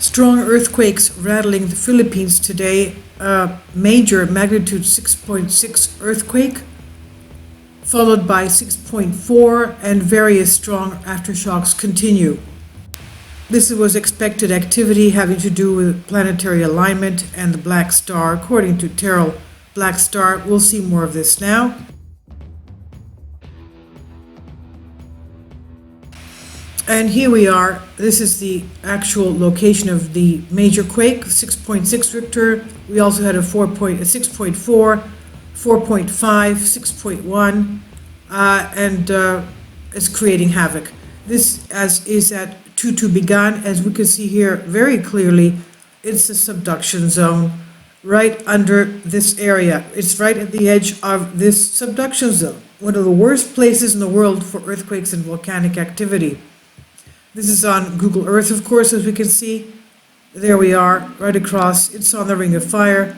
Strong earthquakes rattling the Philippines today. Major magnitude 6.6 earthquake, followed by 6.4, and various strong aftershocks continue. This was expected activity having to do with planetary alignment and the black star. According to Terrell, black star. We'll see more of this now. And here we are. This is the actual location of the major quake, 6.6 Richter. We also had a 6.4, 4.5, 6.1, and it's creating havoc. This is at 2 begun. As we can see here very clearly, it's the subduction zone right under this area. It's right at the edge of this subduction zone, one of the worst places in the world for earthquakes and volcanic activity. This is on Google Earth, of course, as we can see. There we are, right across. It's on the Ring of Fire,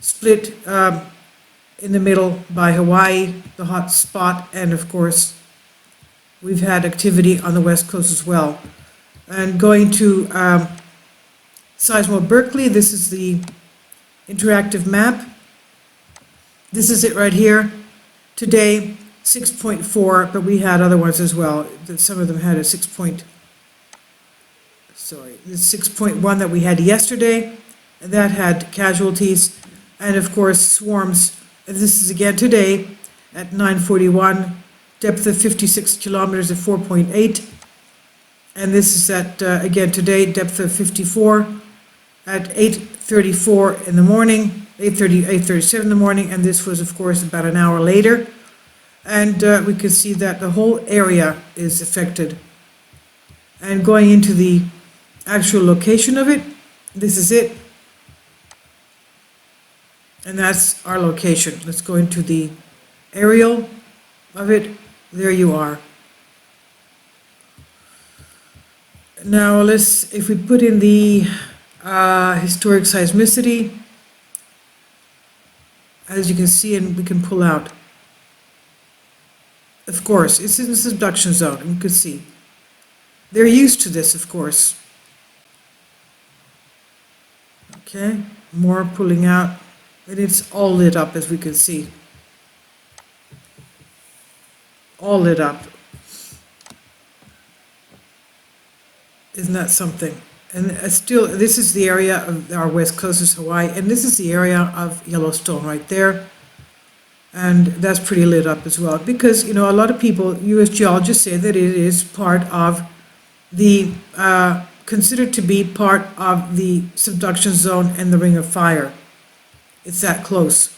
split in the middle by Hawaii, the hot spot, and of course, we've had activity on the West Coast as well. And going to Seismo Berkeley, this is the interactive map. This is it right here. Today, 6.4, but we had other ones as well. Some of them had a 6.1 that we had yesterday, and that had casualties, and of course swarms. And this is again today at 9:41, depth of 56 kilometers at 4.8, and this is at again today, depth of 54 at 8:34 in the morning, 8:37 in the morning, and this was of course about an hour later. And we can see that the whole area is affected. And going into the actual location of it, this is it. And that's our location. Let's go into the aerial of it. There you are. Now if we put in the historic seismicity, as you can see, and we can pull out. Of course, it's in the subduction zone, and you can see. They're used to this, of course. Okay, more pulling out, and it's all lit up, as we can see. All lit up. Isn't that something? And still, this is the area of our west coast of Hawaii, and this is the area of Yellowstone right there. And that's pretty lit up as well, because, you know, a lot of people, U.S. geologists, say that it is part of the, considered to be part of the subduction zone and the Ring of Fire. It's that close,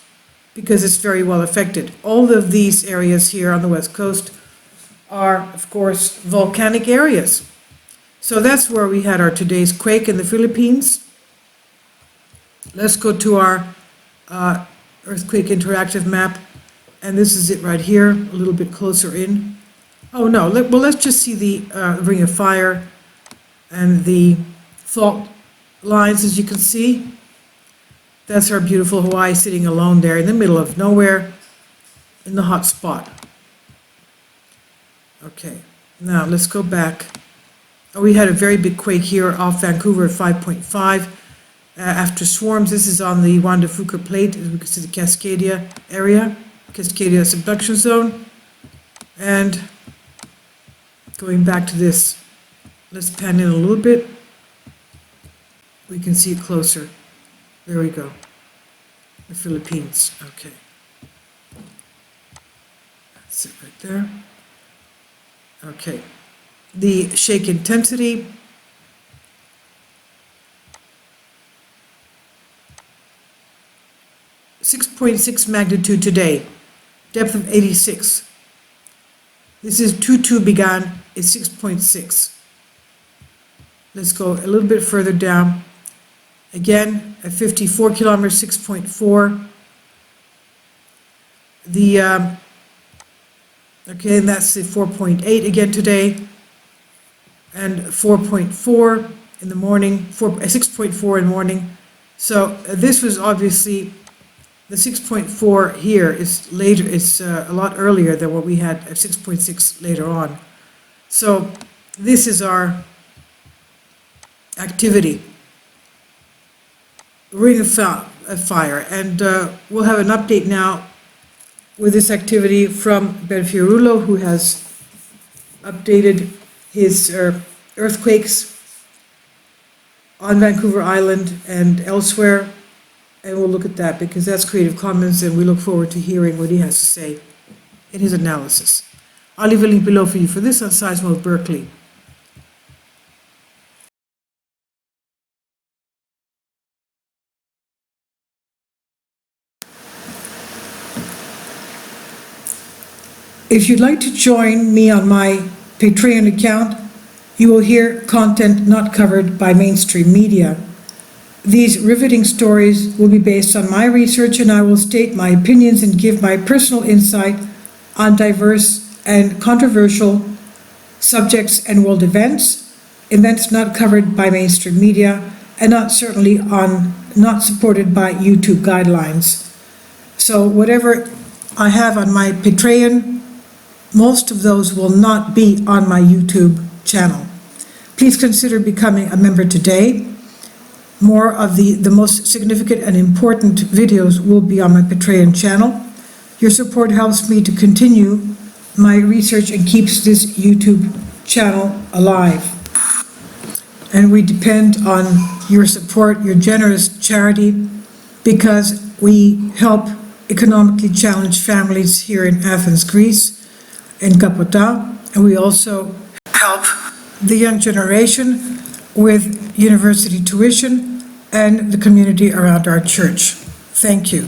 because it's very well affected. All of these areas here on the West Coast are, of course, volcanic areas. So that's where we had our today's quake in the Philippines. Let's go to our earthquake interactive map, and this is it right here, a little bit closer in. Oh no, well, let's just see the Ring of Fire and the fault lines. As you can see, that's our beautiful Hawaii sitting alone there in the middle of nowhere in the hot spot. Okay, now let's go back. Oh, we had a very big quake here off Vancouver at 5.5. After swarms, this is on the Juan de Fuca plate, as we can see the Cascadia area, Cascadia subduction zone. And going back to this, let's pan in a little bit. We can see it closer. There we go. The Philippines. Okay. That's it right there. Okay. The shake intensity. .6 magnitude today, depth of 86. This is 2 begun, it's 6.6. Let's go a little bit further down. Again, at 54 kilometers, 6.4. The, okay, and that's the 4.8 again today, and 4.4 in the morning, 6.4 in the morning. So this was obviously, the 6.4 here is later, it's a lot earlier than what we had at 6.6 later on. So this is our activity, Ring of Fire. And we'll have an update now with this activity from Belfierulo, who has updated his earthquakes on Vancouver Island and elsewhere. And we'll look at that because that's Creative Commons, and we look forward to hearing what he has to say in his analysis. I'll leave a link below for you for this on Seismo Berkeley. If you'd like to join me on my Patreon account, you will hear content not covered by mainstream media. These riveting stories will be based on my research, and I will state my opinions and give my personal insight on diverse and controversial subjects and world events not covered by mainstream media, and not supported by YouTube guidelines. So whatever I have on my Patreon, most of those will not be on my YouTube channel. Please consider becoming a member today. More of the most significant and important videos will be on my Patreon channel. Your support helps me to continue my research and keeps this YouTube channel alive. And we depend on your support, your generous charity, because we help economically challenged families here in Athens, Greece, in Kapota, and we also help the young generation with university tuition and the community around our church. Thank you.